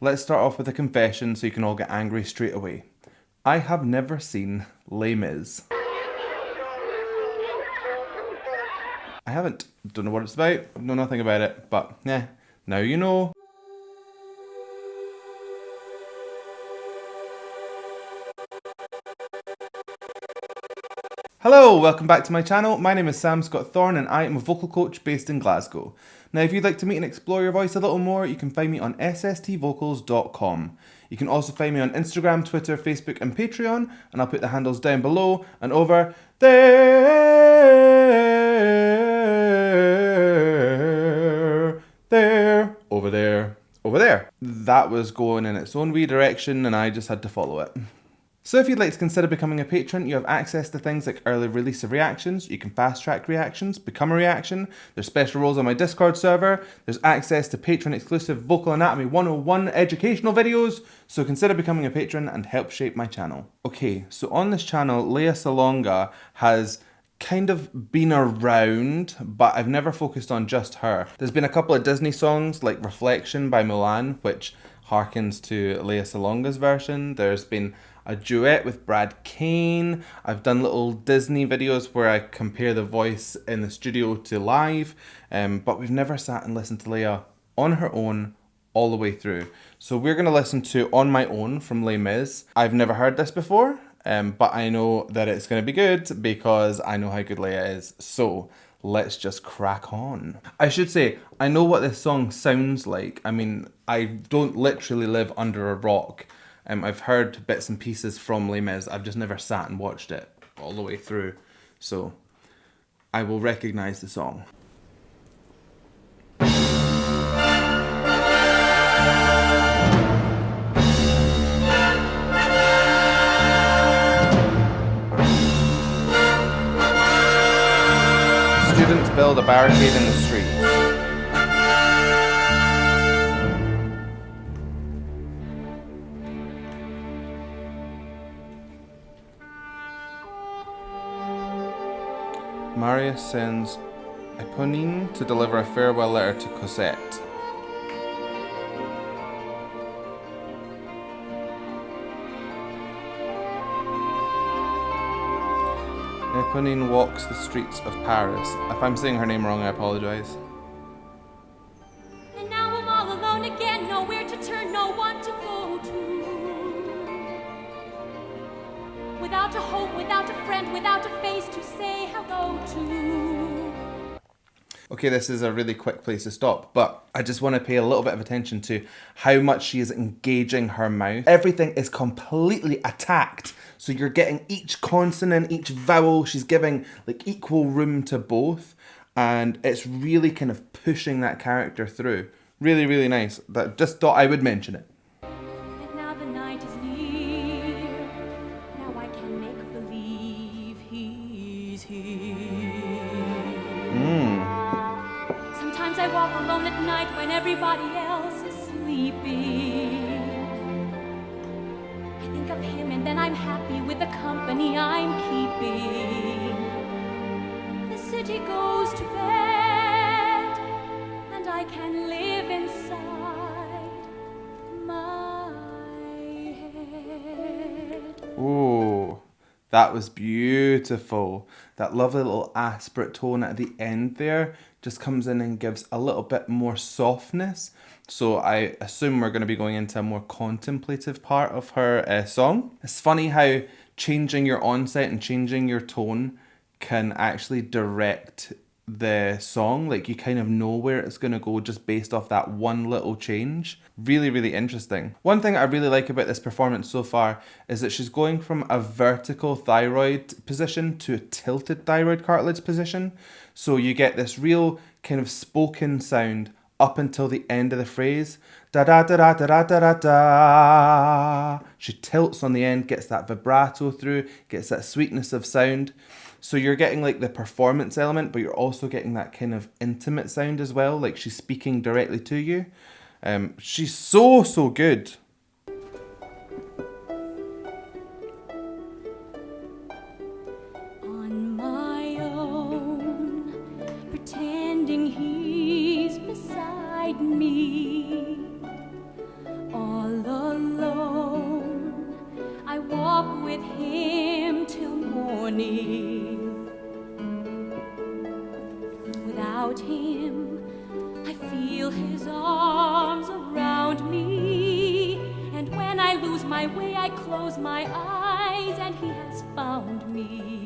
Let's start off with a confession so you can all get angry straight away. I have never seen Les Mis. I haven't. Don't know what it's about. Know nothing about it. But yeah, now you know. Hello, welcome back to my channel. My name is Sam Scott-Thorne and I am a vocal coach based in Glasgow. Now if you'd like to meet and explore your voice a little more, you can find me on sstvocals.com. You can also find me on Instagram, Twitter, Facebook and Patreon, and I'll put the handles down below and over there, over there, over there. That was going in its own wee direction and I just had to follow it. So if you'd like to consider becoming a patron, you have access to things like early release of reactions, you can fast track reactions, become a reaction, there's special roles on my Discord server, there's access to patron exclusive Vocal Anatomy 101 educational videos, so consider becoming a patron and help shape my channel. Okay, so on this channel, Lea Salonga has kind of been around, but I've never focused on just her. There's been a couple of Disney songs like Reflection by Mulan, which harkens to Lea Salonga's version. There's been a duet with Brad Kane. I've done little Disney videos where I compare the voice in the studio to live, but we've never sat and listened to Lea on her own all the way through. So we're going to listen to On My Own from Les Mis. I've never heard this before, but I know that it's going to be good because I know how good Lea is. So let's just crack on. I should say, I know what this song sounds like. I mean, I don't literally live under a rock. I've heard bits and pieces from Les Mis. I've just never sat and watched it all the way through. So I will recognise the song. Students build a barricade in the street. Marius sends Eponine to deliver a farewell letter to Cosette. Eponine walks the streets of Paris. If I'm saying her name wrong, I apologise. And now I'm all alone again, nowhere to turn, no one to go to. Without a home, without a friend, without a face to say hello to. Okay, this is a really quick place to stop, but I just want to pay a little bit of attention to how much she is engaging her mouth. Everything is completely attacked. So you're getting each consonant, each vowel, she's giving like equal room to both. And it's really kind of pushing that character through. Really, really nice. That just thought I would mention it. And now the night is near. Now I can make believe he's here. Sometimes I walk alone at night when everybody else is sleeping. I think of him and then I'm happy with the company I'm keeping. The city goes to bed and I can live inside my head. Ooh, that was beautiful. That lovely little aspirate tone at the end there just comes in and gives a little bit more softness. So I assume we're going to be going into a more contemplative part of her song. It's funny how changing your onset and changing your tone can actually direct the song. Like you kind of know where it's going to go just based off that one little change. Really, really interesting. One thing I really like about this performance so far is that she's going from a vertical thyroid position to a tilted thyroid cartilage position. So you get this real kind of spoken sound up until the end of the phrase. Da da da da da da da da da. She tilts on the end, gets that vibrato through, gets that sweetness of sound. So you're getting like the performance element, but you're also getting that kind of intimate sound as well, like she's speaking directly to you. She's so good. On my own, pretending he's beside me. On me. And when I lose my way, I close my eyes, and he has found me.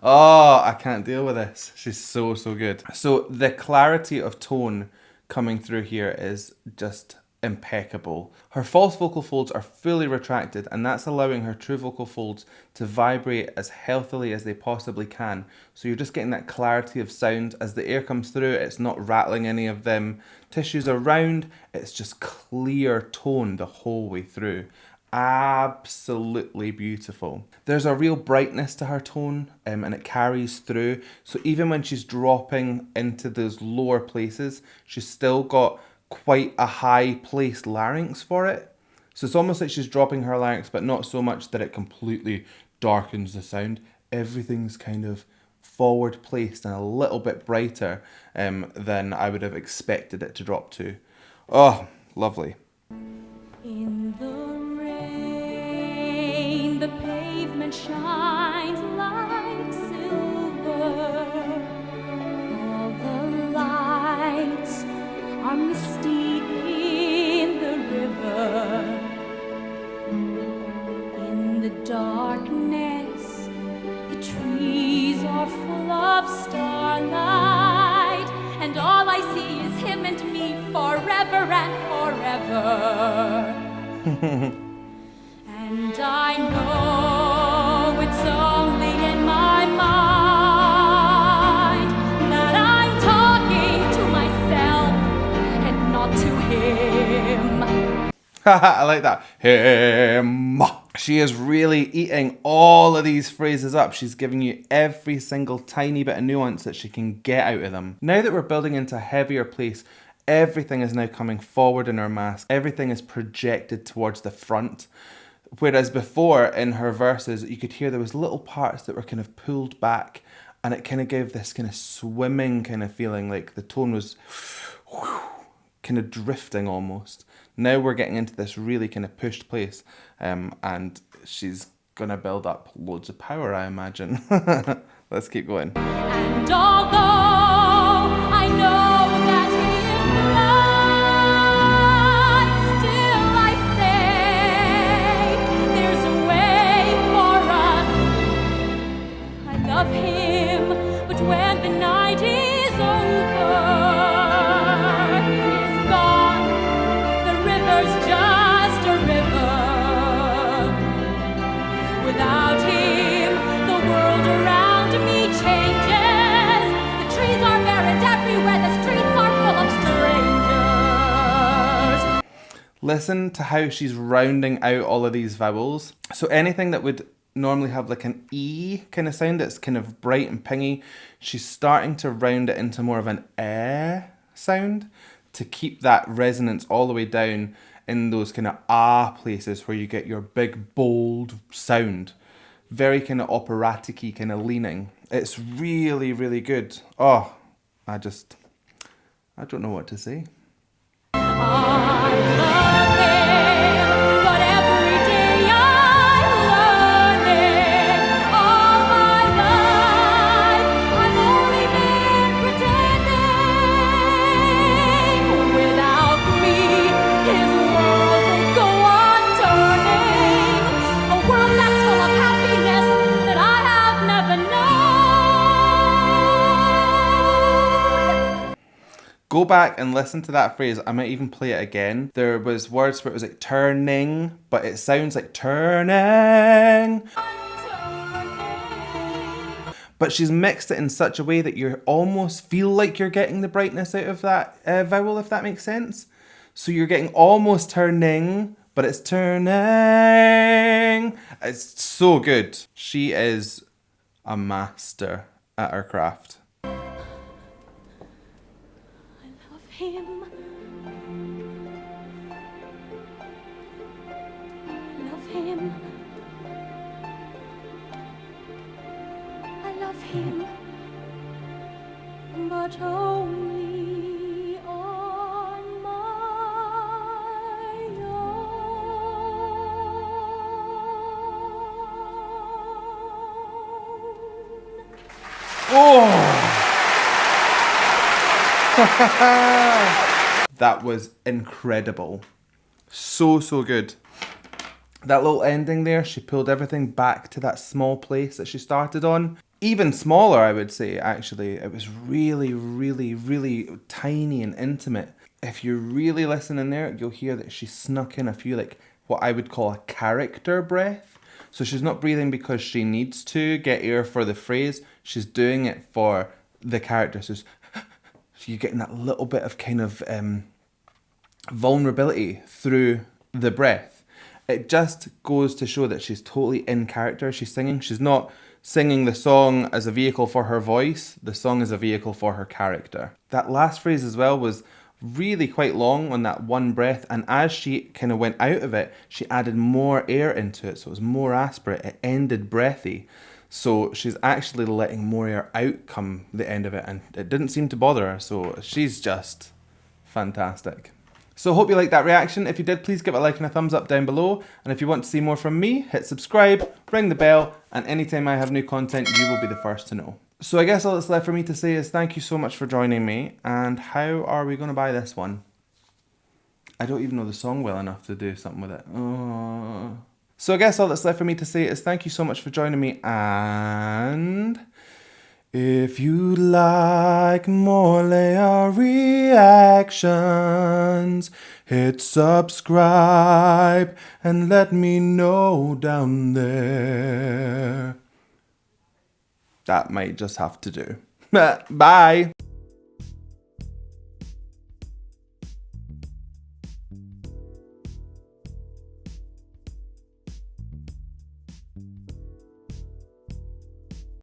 Oh, I can't deal with this. She's so, so good. So the clarity of tone coming through here is just impeccable. Her false vocal folds are fully retracted, and that's allowing her true vocal folds to vibrate as healthily as they possibly can. So you're just getting that clarity of sound. As the air comes through, it's not rattling any of them tissues around. It's just clear tone the whole way through. Absolutely beautiful. There's a real brightness to her tone, and it carries through. So even when she's dropping into those lower places, she's still got quite a high placed larynx for it. So it's almost like she's dropping her larynx, but not so much that it completely darkens the sound. Everything's kind of forward placed and a little bit brighter than I would have expected it to drop to. Oh, lovely. In the rain, the pavement shines like silver. All the lights are misty in the river. In the darkness, the trees are full of starlight, and all I see is him and me forever and forever. And I know it's only in my mind that I'm talking to myself and not to him. I like that. Him. She is really eating all of these phrases up. She's giving you every single tiny bit of nuance that she can get out of them. Now that we're building into a heavier place, everything is now coming forward in her mask. Everything is projected towards the front. Whereas before in her verses, you could hear there was little parts that were kind of pulled back, and it kind of gave this kind of swimming kind of feeling, like the tone was kind of drifting almost. Now we're getting into this really kind of pushed place, and she's gonna build up loads of power, I imagine. Let's keep going. And although I know that he is blind, still I say there's a way for us. I love him, but when the night is over, he's gone. The river's just a river. Without him, the world around me changes. The trees are bare and everywhere the streets are full of strangers. Listen to how she's rounding out all of these vowels. So anything that would normally have like an E kind of sound that's kind of bright and pingy, she's starting to round it into more of an eh sound to keep that resonance all the way down in those kind of ah places where you get your big bold sound. Very kind of operatic-y kind of leaning. It's really, really good. Oh, I don't know what to say. I love him, but every day I'm learning. All my life I've only been pretending. Without me, his world will go on turning. A world that's full of happiness that I have never known. Go back and listen to that phrase. I might even play it again. There was words where it was like turning, but it sounds like turning. But she's mixed it in such a way that you almost feel like you're getting the brightness out of that vowel, if that makes sense. So you're getting almost turning, but it's turning. It's so good. She is a master at her craft. Him. I love him. I love him, but only on my own. Oh! That was incredible. So good. That little ending there, she pulled everything back to that small place that she started on. Even smaller, I would say, actually. It was really tiny and intimate. If you really listen in there, you'll hear that she snuck in a few, like, what I would call a character breath. So she's not breathing because she needs to get air for the phrase. She's doing it for the character. So you're getting that little bit of kind of vulnerability through the breath. It just goes to show that she's totally in character. She's singing. She's not singing the song as a vehicle for her voice. The song is a vehicle for her character. That last phrase as well was really quite long on that one breath, and as she kind of went out of it, she added more air into it, so it was more aspirate. It ended breathy. So she's actually letting more air out come the end of it, and it didn't seem to bother her, so she's just fantastic. So hope you liked that reaction. If you did, please give it a like and a thumbs up down below. And if you want to see more from me, hit subscribe, ring the bell, and anytime I have new content, you will be the first to know. So I guess all that's left for me to say is thank you so much for joining me. And how are we going to buy this one? I don't even know the song well enough to do something with it. Oh. So I guess all that's left for me to say is thank you so much for joining me, and if you like more Lea reactions, hit subscribe and let me know down there. That might just have to do. Bye.